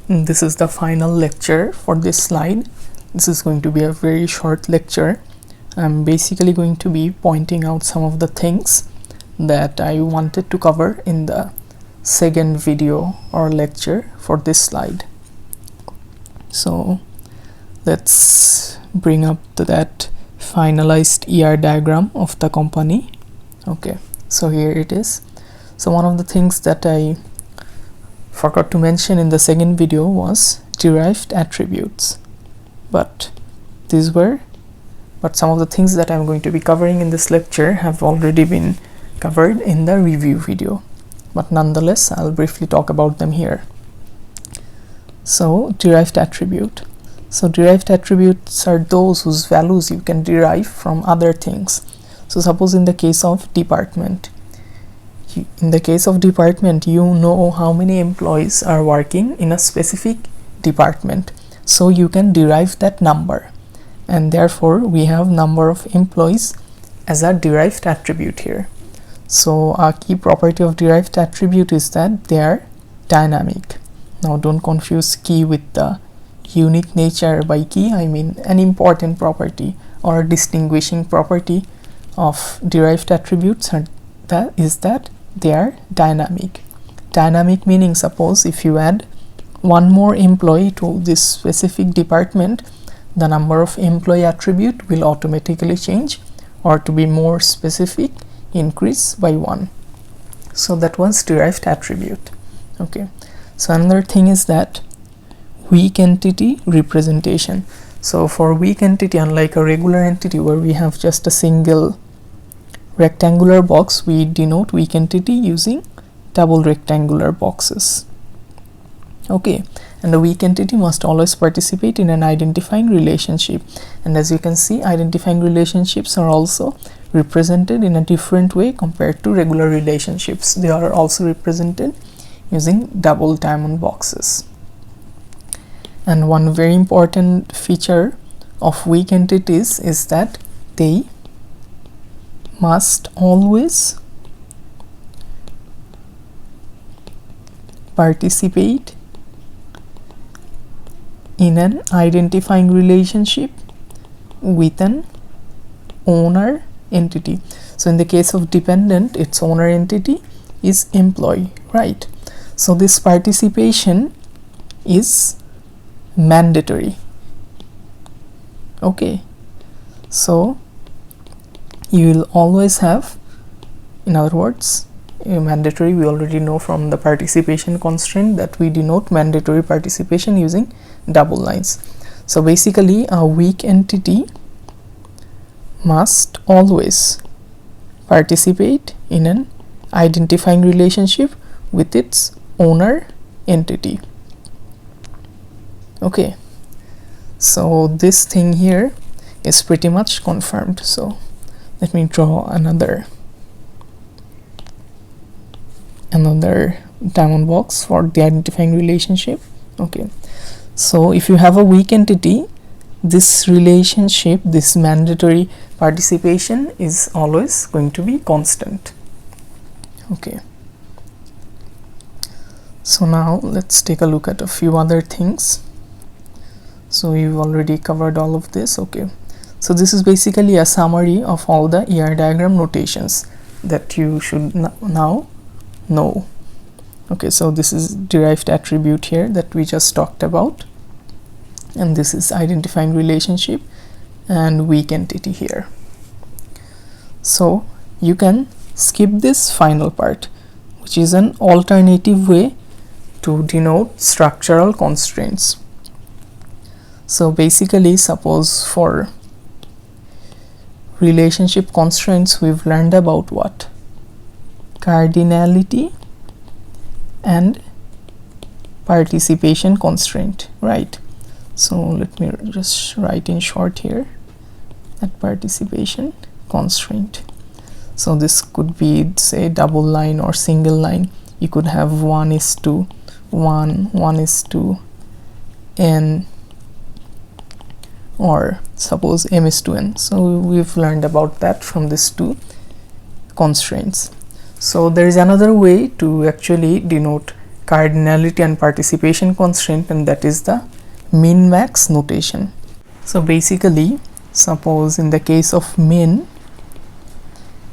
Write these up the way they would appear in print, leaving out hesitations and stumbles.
This is the final lecture for this slide. This is going to be a very short lecture. I'm basically going to be pointing out some of the things that I wanted to cover in the second video or lecture for this slide. So let's bring up that finalized ER diagram of the company. Okay, so here it is. So one of the things that I forgot to mention in the second video was derived attributes, but some of the things that I'm going to be covering in this lecture have already been covered in the review video, but nonetheless I'll briefly talk about them here. So derived attribute. So derived attributes are those whose values you can derive from other things. So suppose in the case of department, you know how many employees are working in a specific department, so you can derive that number, and therefore we have number of employees as a derived attribute here. So a key property of derived attribute is that they are dynamic. Now don't confuse key with the unique nature. By key I mean an important property or distinguishing property of derived attributes, and that is that they are dynamic. Dynamic meaning, suppose if you add one more employee to this specific department, the number of employee attribute will automatically change, or to be more specific, increase by 1. So that was derived attribute. Okay, so another thing is that weak entity representation. So for weak entity, unlike a regular entity where we have just a single rectangular box, we denote weak entity using double rectangular boxes. Okay, and the weak entity must always participate in an identifying relationship, and as you can see, identifying relationships are also represented in a different way compared to regular relationships. They are also represented using double diamond boxes. And one very important feature of weak entities is that they must always participate in an identifying relationship with an owner entity. So in the case of dependent, its owner entity is employee, right? So this participation is mandatory. Okay, so you will always have, in other words, mandatory, we already know from the participation constraint that we denote mandatory participation using double lines. So basically a weak entity must always participate in an identifying relationship with its owner entity. Okay, so this thing here is pretty much confirmed. So let me draw another diamond box for the identifying relationship. Okay, so if you have a weak entity, this relationship, this mandatory participation is always going to be constant. Okay, so now let's take a look at a few other things. So we've already covered all of this. Okay, so this is basically a summary of all the ER diagram notations that you should now know. Okay, so this is derived attribute here that we just talked about, and this is identifying relationship and weak entity here. So you can skip this final part, which is an alternative way to denote structural constraints. So basically, suppose for relationship constraints we've learned about what? Cardinality and participation constraint, right? So let me just write in short here that participation constraint. So this could be, say, double line or single line. You could have 1:1, 1:n, or suppose m:n. So we've learned about that from these two constraints. So there is another way to actually denote cardinality and participation constraint, and that is the min max notation. So basically, suppose in the case of min,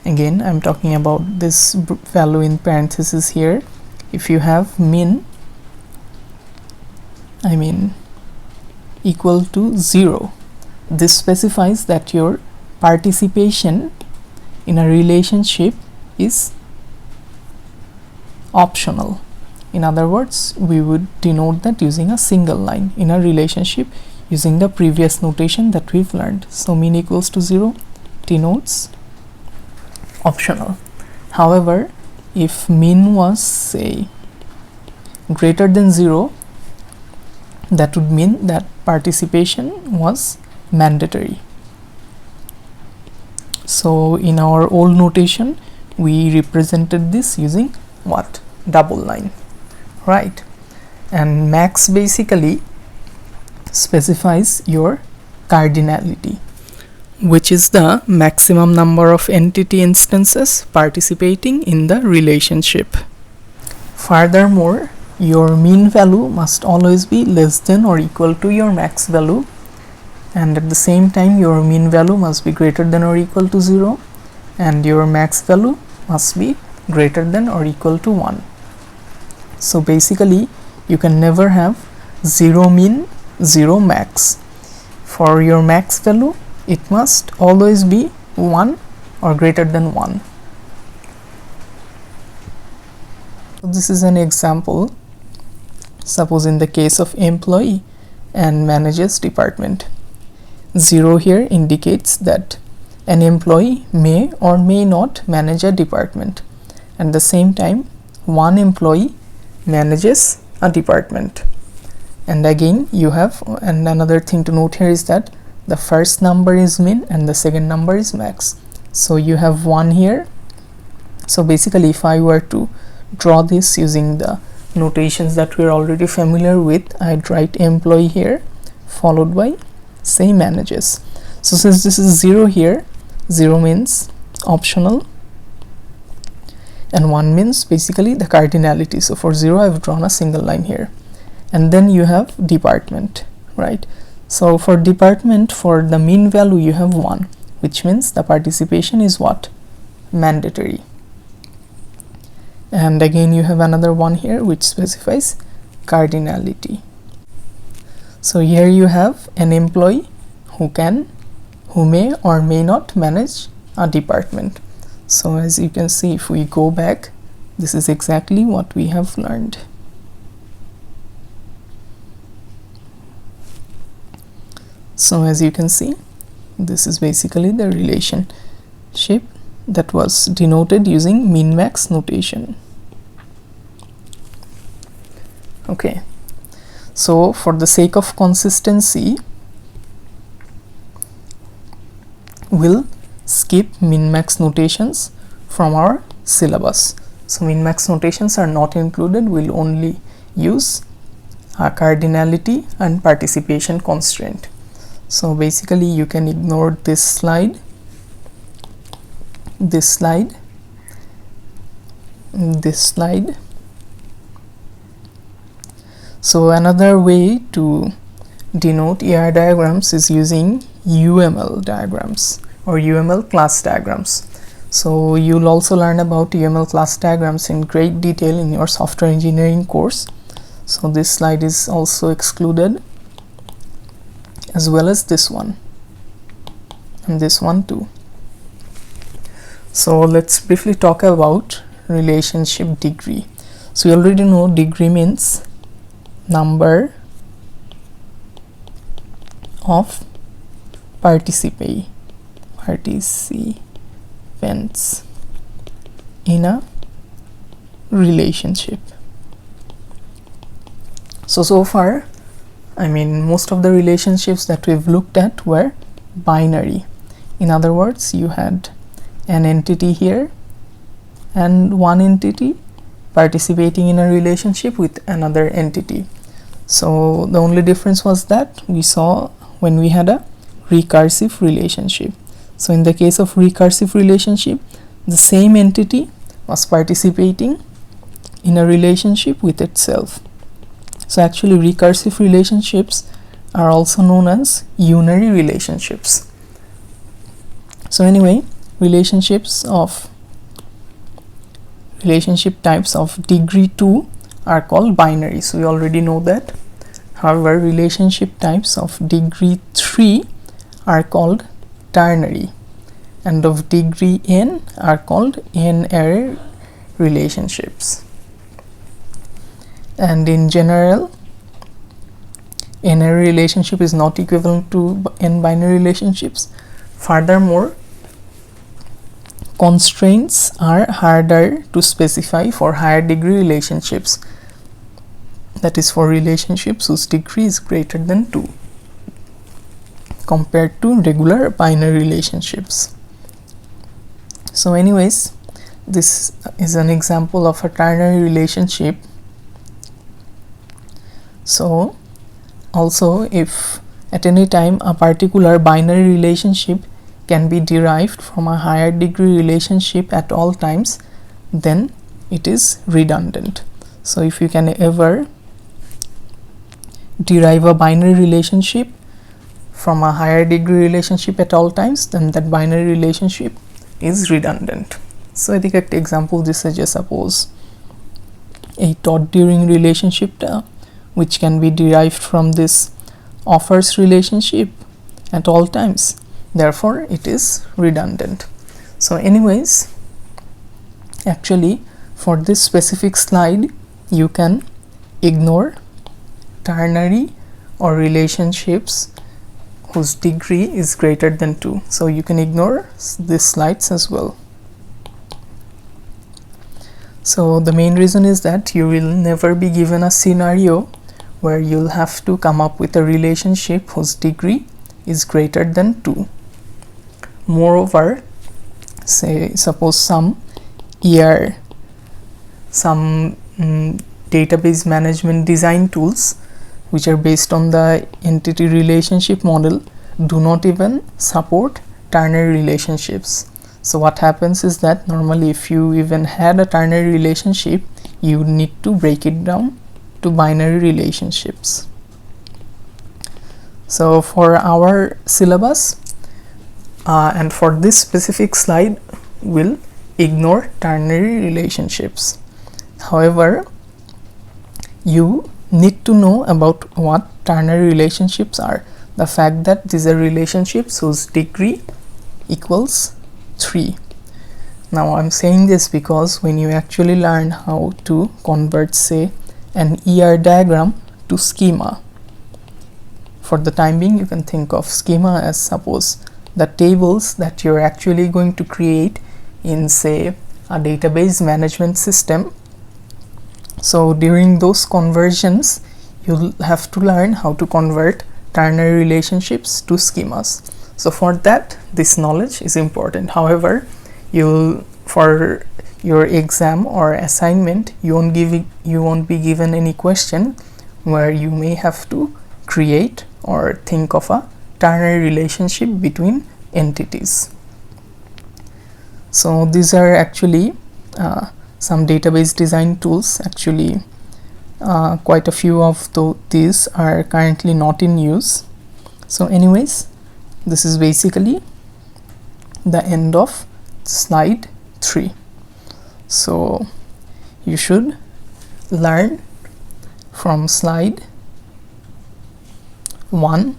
again I'm talking about this value in parentheses here, if you have min equal to 0, this specifies that your participation in a relationship is optional. In other words, we would denote that using a single line in a relationship using the previous notation that we've learned. So min equals to 0 denotes optional. However, if min was, say, greater than 0, that would mean that participation was mandatory. So in our old notation, we represented this using what? Double line, right? And max basically specifies your cardinality, which is the maximum number of entity instances participating in the relationship. Furthermore, your mean value must always be less than or equal to your max value, and at the same time your mean value must be greater than or equal to 0, and your max value must be greater than or equal to 1. So basically you can never have 0 min, 0 max. For your max value, it must always be 1 or greater than 1. So this is an example. Suppose in the case of employee and managers department, 0 here indicates that an employee may or may not manage a department. At the same time, one employee manages a department. And again, you have, and another thing to note here is that the first number is min and the second number is max. So you have 1 here. So basically, if I were to draw this using the notations that we're already familiar with, I'd write employee here followed by, say, manages. So since this is 0 here, 0 means optional and 1 means basically the cardinality. So for 0 I've drawn a single line here, and then you have department, right? So for department, for the mean value you have 1, which means the participation is what? Mandatory. And again you have another one here which specifies cardinality. So here you have an employee who may or may not manage a department. So as you can see, if we go back, this is exactly what we have learned. So as you can see, this is basically the relationship that was denoted using min-max notation. Okay, so for the sake of consistency, we'll skip min-max notations from our syllabus. So min-max notations are not included. We'll only use cardinality and participation constraint. So basically you can ignore this slide, this slide, this slide. So another way to denote ER diagrams is using UML diagrams or UML class diagrams. So you'll also learn about UML class diagrams in great detail in your software engineering course. So this slide is also excluded, as well as this one and this one too. So let's briefly talk about relationship degree. So you already know degree means number of participants in a relationship. So far, most of the relationships that we've looked at were binary. In other words, you had an entity here and one entity participating in a relationship with another entity. So the only difference was that we saw when we had a recursive relationship. So in the case of recursive relationship, the same entity was participating in a relationship with itself. So actually recursive relationships are also known as unary relationships. So anyway, relationship types of degree 2 are called binary, so we already know that. However, relationship types of degree 3 are called ternary, and of degree n are called n-array relationships. And in general, n-array relationship is not equivalent to n-binary relationships. Furthermore, constraints are harder to specify for higher degree relationships, that is for relationships whose degree is greater than 2 compared to regular binary relationships. So anyways, this is an example of a ternary relationship. So also, if at any time a particular binary relationship can be derived from a higher degree relationship at all times, then it is redundant. So if you can ever derive a binary relationship from a higher degree relationship at all times, then that binary relationship is redundant. So I think an example this is just suppose a Todd during relationship which can be derived from this offers relationship at all times, therefore it is redundant. So anyways, actually for this specific slide you can ignore ternary or relationships whose degree is greater than 2. So you can ignore these slides as well. So the main reason is that you will never be given a scenario where you'll have to come up with a relationship whose degree is greater than 2. Moreover, say suppose some database management design tools which are based on the entity relationship model do not even support ternary relationships. So what happens is that normally if you even had a ternary relationship, you need to break it down to binary relationships. So for our syllabus and for this specific slide, we'll ignore ternary relationships. However, you need to know about what ternary relationships are. The fact that these are relationships whose degree equals 3. Now I'm saying this because when you actually learn how to convert, say, an ER diagram to schema, for the time being you can think of schema as suppose the tables that you're actually going to create in, say, a database management system. So during those conversions you'll have to learn how to convert ternary relationships to schemas. So for that this knowledge is important. However, for your exam or assignment you won't be given any question where you may have to create or think of a ternary relationship between entities. So these are actually some database design tools. Actually quite a few of these are currently not in use. So anyways, this is basically the end of slide 3. So you should learn from slide 1,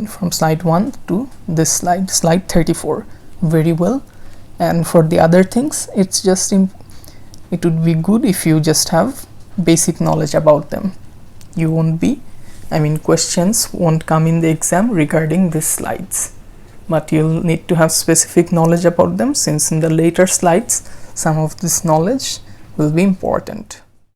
from slide 1 to this slide 34 very well, and for the other things it's just it would be good if you just have basic knowledge about them. You won't be questions won't come in the exam regarding these slides, but you'll need to have specific knowledge about them, since in the later slides some of this knowledge will be important.